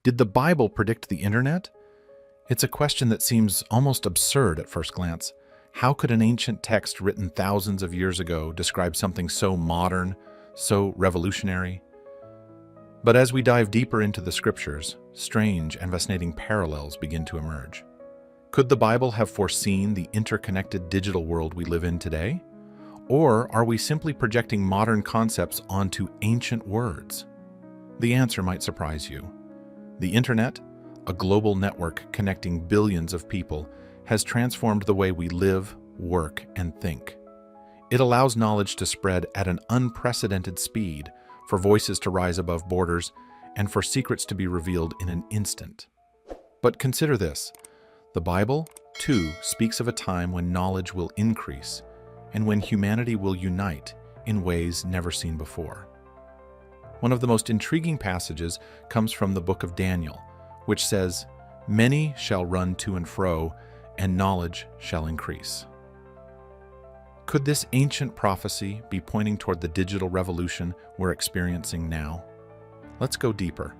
Did the Bible predict the internet? It's a question that seems almost absurd at first glance. How could an ancient text written thousands of years ago describe something so modern, so revolutionary? But as we dive deeper into the scriptures, strange and fascinating parallels begin to emerge. Could the Bible have foreseen the interconnected digital world we live in today? Or are we simply projecting modern concepts onto ancient words? The answer might surprise you. The internet, a global network connecting billions of people, has transformed the way we live, work, and think. It allows knowledge to spread at an unprecedented speed, for voices to rise above borders, and for secrets to be revealed in an instant. But consider this. The Bible, too, speaks of a time when knowledge will increase and when humanity will unite in ways never seen before. One of the most intriguing passages comes from the book of Daniel, which says, "Many shall run to and fro, and knowledge shall increase." Could this ancient prophecy be pointing toward the digital revolution we're experiencing now? Let's go deeper.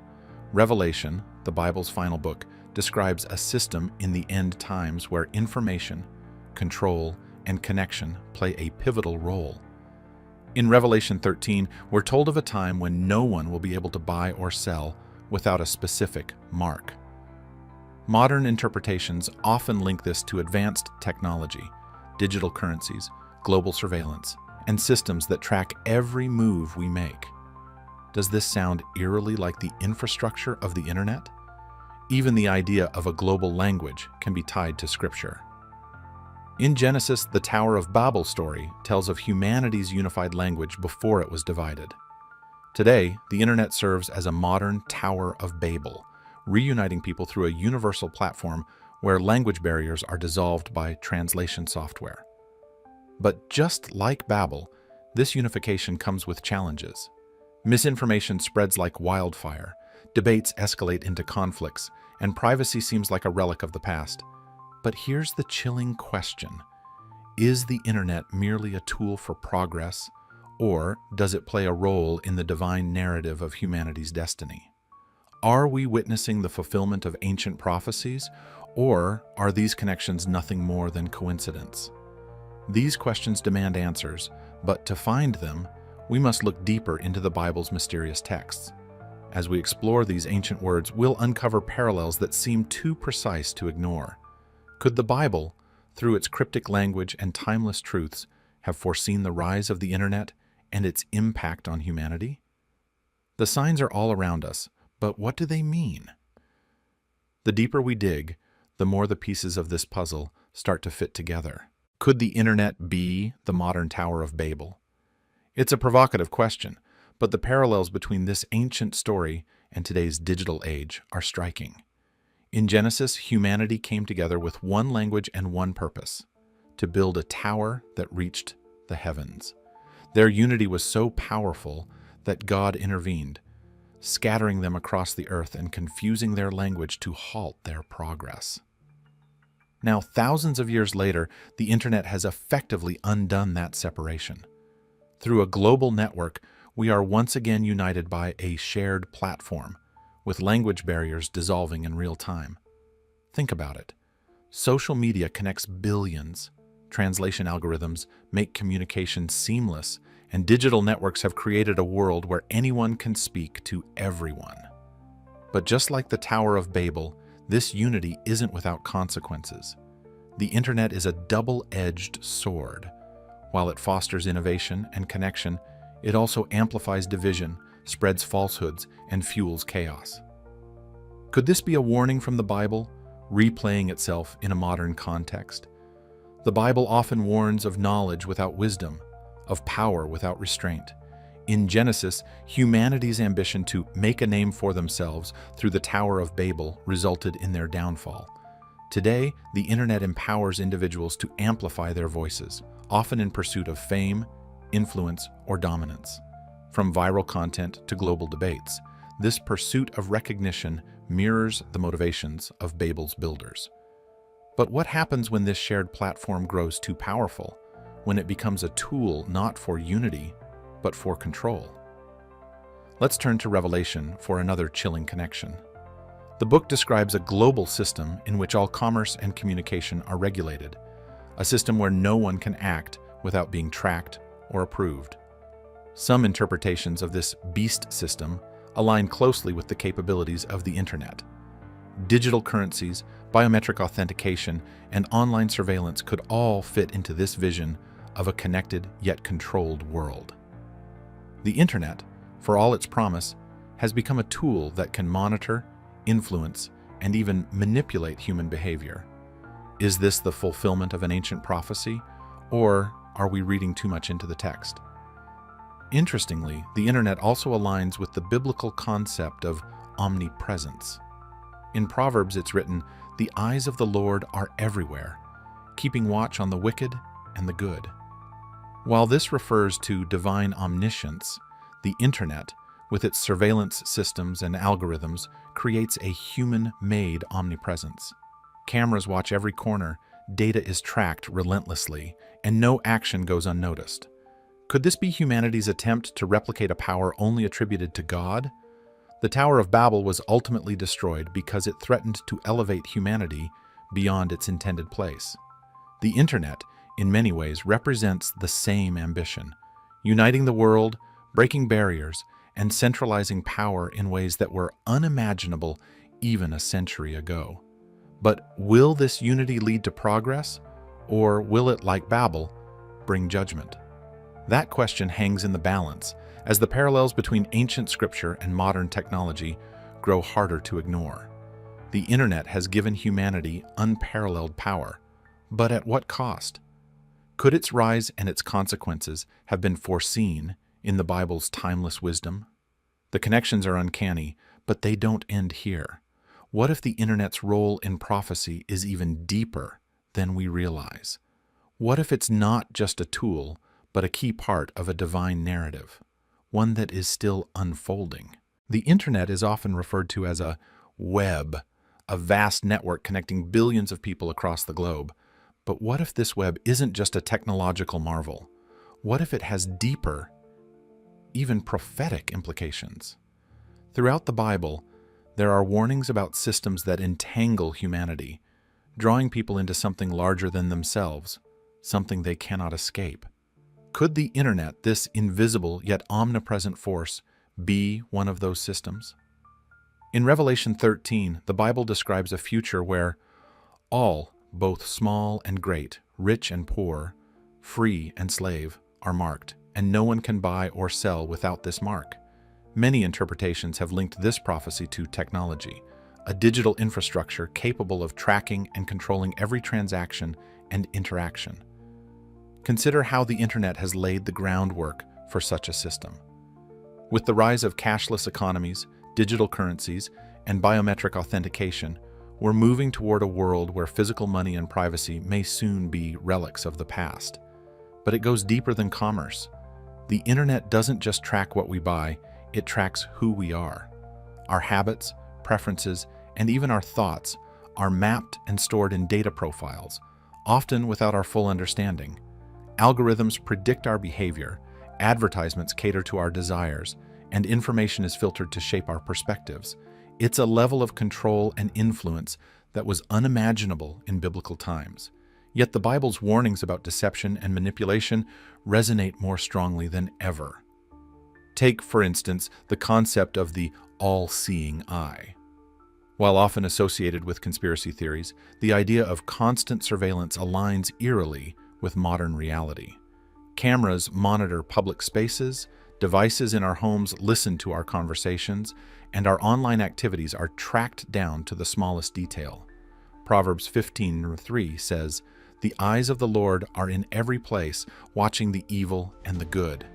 Revelation, the Bible's final book, describes a system in the end times where information, control, and connection play a pivotal role. In Revelation 13, we're told of a time when no one will be able to buy or sell without a specific mark. Modern interpretations often link this to advanced technology, digital currencies, global surveillance, and systems that track every move we make. Does this sound eerily like the infrastructure of the internet? Even the idea of a global language can be tied to Scripture. In Genesis, the Tower of Babel story tells of humanity's unified language before it was divided. Today, the internet serves as a modern Tower of Babel, reuniting people through a universal platform where language barriers are dissolved by translation software. But just like Babel, this unification comes with challenges. Misinformation spreads like wildfire, debates escalate into conflicts, and privacy seems like a relic of the past. But here's the chilling question. Is the internet merely a tool for progress, or does it play a role in the divine narrative of humanity's destiny? Are we witnessing the fulfillment of ancient prophecies, or are these connections nothing more than coincidence? These questions demand answers, but to find them, we must look deeper into the Bible's mysterious texts. As we explore these ancient words, we'll uncover parallels that seem too precise to ignore. Could the Bible, through its cryptic language and timeless truths, have foreseen the rise of the internet and its impact on humanity? The signs are all around us, but what do they mean? The deeper we dig, the more the pieces of this puzzle start to fit together. Could the internet be the modern Tower of Babel? It's a provocative question, but the parallels between this ancient story and today's digital age are striking. In Genesis, humanity came together with one language and one purpose: to build a tower that reached the heavens. Their unity was so powerful that God intervened, scattering them across the earth and confusing their language to halt their progress. Now, thousands of years later, the internet has effectively undone that separation. Through a global network, we are once again united by a shared platform, with language barriers dissolving in real time. Think about it. Social media connects billions. Translation algorithms make communication seamless, and digital networks have created a world where anyone can speak to everyone. But just like the Tower of Babel, this unity isn't without consequences. The internet is a double-edged sword. While it fosters innovation and connection, it also amplifies division, spreads falsehoods, and fuels chaos. Could this be a warning from the Bible, replaying itself in a modern context? The Bible often warns of knowledge without wisdom, of power without restraint. In Genesis, humanity's ambition to make a name for themselves through the Tower of Babel resulted in their downfall. Today, the internet empowers individuals to amplify their voices, often in pursuit of fame, influence, or dominance. From viral content to global debates, this pursuit of recognition mirrors the motivations of Babel's builders. But what happens when this shared platform grows too powerful, when it becomes a tool not for unity, but for control? Let's turn to Revelation for another chilling connection. The book describes a global system in which all commerce and communication are regulated, a system where no one can act without being tracked or approved. Some interpretations of this beast system align closely with the capabilities of the Internet. Digital currencies, biometric authentication, and online surveillance could all fit into this vision of a connected yet controlled world. The Internet, for all its promise, has become a tool that can monitor, influence, and even manipulate human behavior. Is this the fulfillment of an ancient prophecy, or are we reading too much into the text? Interestingly, the Internet also aligns with the biblical concept of omnipresence. In Proverbs, it's written, "The eyes of the Lord are everywhere, keeping watch on the wicked and the good." While this refers to divine omniscience, the Internet, with its surveillance systems and algorithms, creates a human-made omnipresence. Cameras watch every corner, data is tracked relentlessly, and no action goes unnoticed. Could this be humanity's attempt to replicate a power only attributed to God? The Tower of Babel was ultimately destroyed because it threatened to elevate humanity beyond its intended place. The Internet, in many ways, represents the same ambition, uniting the world, breaking barriers, and centralizing power in ways that were unimaginable even a century ago. But will this unity lead to progress, or will it, like Babel, bring judgment? That question hangs in the balance as the parallels between ancient scripture and modern technology grow harder to ignore. The Internet has given humanity unparalleled power, but at what cost? Could its rise and its consequences have been foreseen in the Bible's timeless wisdom? The connections are uncanny, but they don't end here. What if the Internet's role in prophecy is even deeper than we realize? What if it's not just a tool, but a key part of a divine narrative, one that is still unfolding? The Internet is often referred to as a web, a vast network connecting billions of people across the globe. But what if this web isn't just a technological marvel? What if it has deeper, even prophetic implications? Throughout the Bible, there are warnings about systems that entangle humanity, drawing people into something larger than themselves, something they cannot escape. Could the Internet, this invisible yet omnipresent force, be one of those systems? In Revelation 13, the Bible describes a future where all, both small and great, rich and poor, free and slave, are marked, and no one can buy or sell without this mark. Many interpretations have linked this prophecy to technology, a digital infrastructure capable of tracking and controlling every transaction and interaction. Consider how the Internet has laid the groundwork for such a system. With the rise of cashless economies, digital currencies, and biometric authentication, we're moving toward a world where physical money and privacy may soon be relics of the past. But it goes deeper than commerce. The Internet doesn't just track what we buy, it tracks who we are. Our habits, preferences, and even our thoughts are mapped and stored in data profiles, often without our full understanding. Algorithms predict our behavior, advertisements cater to our desires, and information is filtered to shape our perspectives. It's a level of control and influence that was unimaginable in biblical times. Yet the Bible's warnings about deception and manipulation resonate more strongly than ever. Take, for instance, the concept of the all-seeing eye. While often associated with conspiracy theories, the idea of constant surveillance aligns eerily with modern reality. Cameras monitor public spaces, devices in our homes listen to our conversations, and our online activities are tracked down to the smallest detail. Proverbs 15:3 says, "The eyes of the Lord are in every place, watching the evil and the good."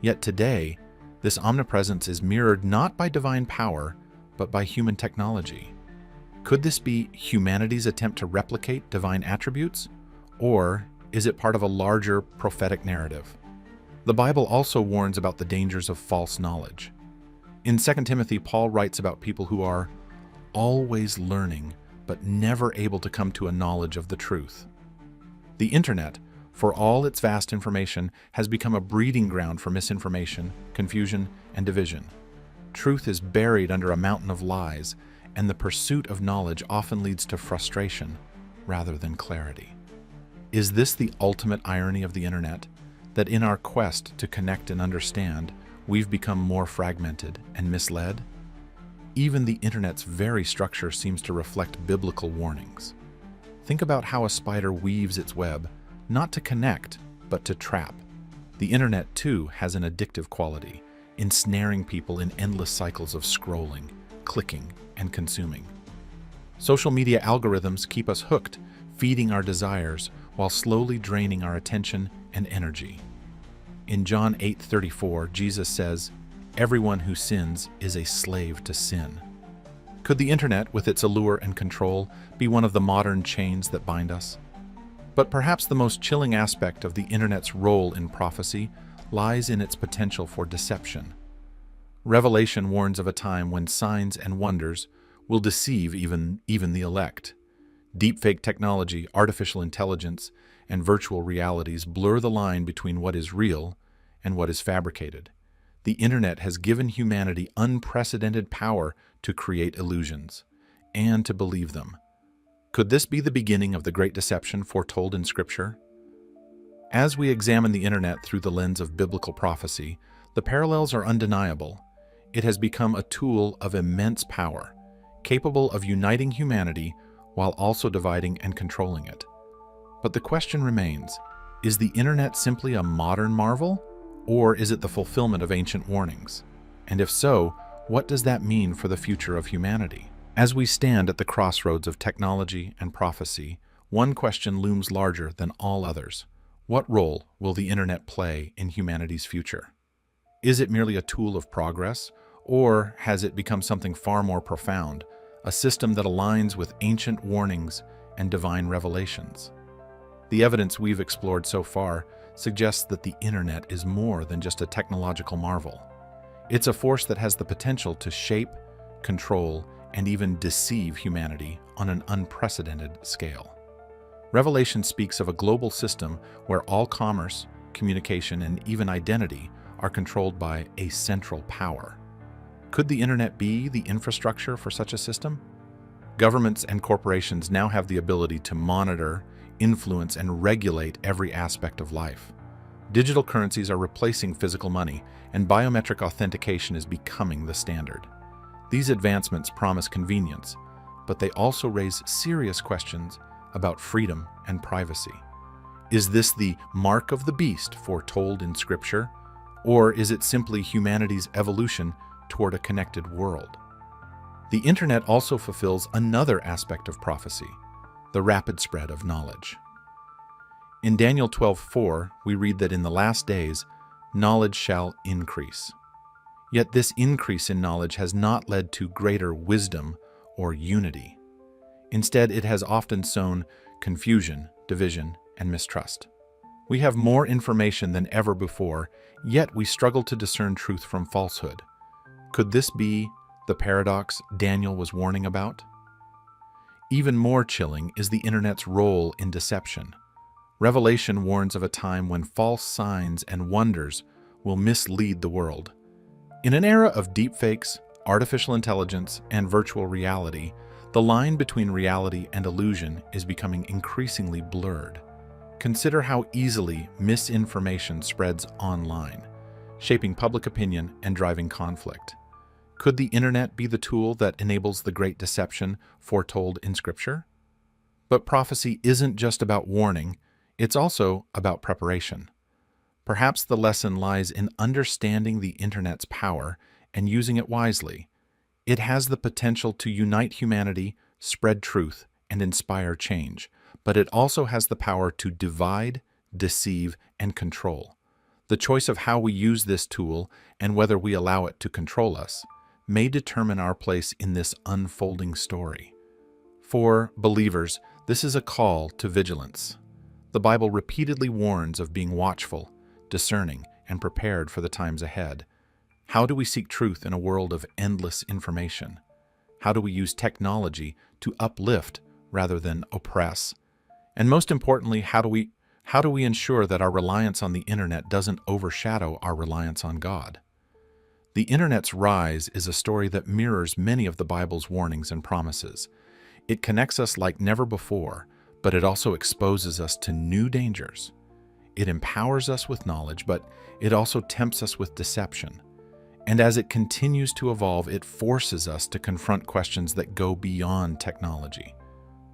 Yet today, this omnipresence is mirrored not by divine power, but by human technology. Could this be humanity's attempt to replicate divine attributes? Or is it part of a larger prophetic narrative? The Bible also warns about the dangers of false knowledge. In 2 Timothy, Paul writes about people who are always learning, but never able to come to a knowledge of the truth. The Internet, for all its vast information, has become a breeding ground for misinformation, confusion, and division. Truth is buried under a mountain of lies, and the pursuit of knowledge often leads to frustration rather than clarity. Is this the ultimate irony of the internet? That in our quest to connect and understand, we've become more fragmented and misled? Even the internet's very structure seems to reflect biblical warnings. Think about how a spider weaves its web, not to connect, but to trap. The internet, too, has an addictive quality, ensnaring people in endless cycles of scrolling, clicking, and consuming. Social media algorithms keep us hooked, feeding our desires while slowly draining our attention and energy. In John 8:34, Jesus says, "Everyone who sins is a slave to sin." Could the internet, with its allure and control, be one of the modern chains that bind us? But perhaps the most chilling aspect of the internet's role in prophecy lies in its potential for deception. Revelation warns of a time when signs and wonders will deceive even the elect. Deepfake technology, artificial intelligence, and virtual realities blur the line between what is real and what is fabricated. The internet has given humanity unprecedented power to create illusions and to believe them. Could this be the beginning of the great deception foretold in Scripture? As we examine the internet through the lens of biblical prophecy, the parallels are undeniable. It has become a tool of immense power, capable of uniting humanity while also dividing and controlling it. But the question remains, is the internet simply a modern marvel, or is it the fulfillment of ancient warnings? And if so, what does that mean for the future of humanity? As we stand at the crossroads of technology and prophecy, one question looms larger than all others. What role will the internet play in humanity's future? Is it merely a tool of progress, or has it become something far more profound, a system that aligns with ancient warnings and divine revelations? The evidence we've explored so far suggests that the internet is more than just a technological marvel. It's a force that has the potential to shape, control, and even deceive humanity on an unprecedented scale. Revelation speaks of a global system where all commerce, communication, and even identity are controlled by a central power. Could the internet be the infrastructure for such a system? Governments and corporations now have the ability to monitor, influence, and regulate every aspect of life. Digital currencies are replacing physical money, and biometric authentication is becoming the standard. These advancements promise convenience, but they also raise serious questions about freedom and privacy. Is this the mark of the beast foretold in Scripture, or is it simply humanity's evolution toward a connected world? The internet also fulfills another aspect of prophecy, the rapid spread of knowledge. In Daniel 12:4, we read that in the last days, knowledge shall increase. Yet this increase in knowledge has not led to greater wisdom or unity. Instead, it has often sown confusion, division, and mistrust. We have more information than ever before, yet we struggle to discern truth from falsehood. Could this be the paradox Daniel was warning about? Even more chilling is the internet's role in deception. Revelation warns of a time when false signs and wonders will mislead the world. In an era of deepfakes, artificial intelligence, and virtual reality, the line between reality and illusion is becoming increasingly blurred. Consider how easily misinformation spreads online, shaping public opinion and driving conflict. Could the internet be the tool that enables the great deception foretold in Scripture? But prophecy isn't just about warning, it's also about preparation. Perhaps the lesson lies in understanding the internet's power and using it wisely. It has the potential to unite humanity, spread truth, and inspire change, but it also has the power to divide, deceive, and control. The choice of how we use this tool and whether we allow it to control us may determine our place in this unfolding story. For believers, this is a call to vigilance. The Bible repeatedly warns of being watchful, discerning, and prepared for the times ahead. How do we seek truth in a world of endless information? How do we use technology to uplift rather than oppress? And most importantly, how do we ensure that our reliance on the internet doesn't overshadow our reliance on God? The Internet's rise is a story that mirrors many of the Bible's warnings and promises. It connects us like never before, but it also exposes us to new dangers. It empowers us with knowledge, but it also tempts us with deception. And as it continues to evolve, it forces us to confront questions that go beyond technology.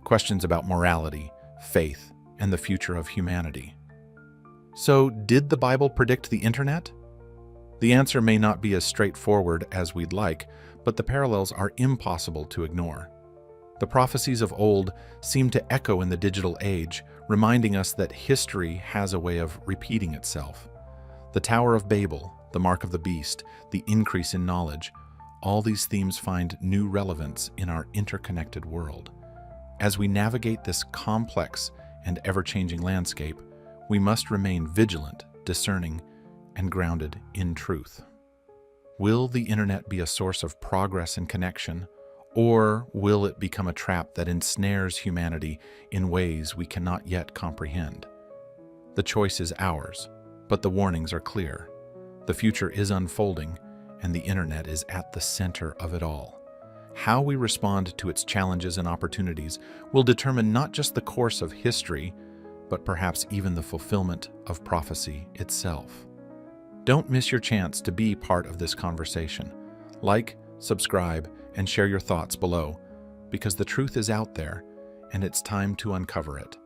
Questions about morality, faith, and the future of humanity. So, did the Bible predict the Internet? The answer may not be as straightforward as we'd like, but the parallels are impossible to ignore. The prophecies of old seem to echo in the digital age, reminding us that history has a way of repeating itself. The Tower of Babel, the mark of the beast, the increase in knowledge, all these themes find new relevance in our interconnected world. As we navigate this complex and ever-changing landscape, we must remain vigilant, discerning, and grounded in truth. Will the Internet be a source of progress and connection, or will it become a trap that ensnares humanity in ways we cannot yet comprehend? The choice is ours, but the warnings are clear. The future is unfolding, and the Internet is at the center of it all. How we respond to its challenges and opportunities will determine not just the course of history, but perhaps even the fulfillment of prophecy itself. Don't miss your chance to be part of this conversation. Like, subscribe, and share your thoughts below, because the truth is out there, and it's time to uncover it.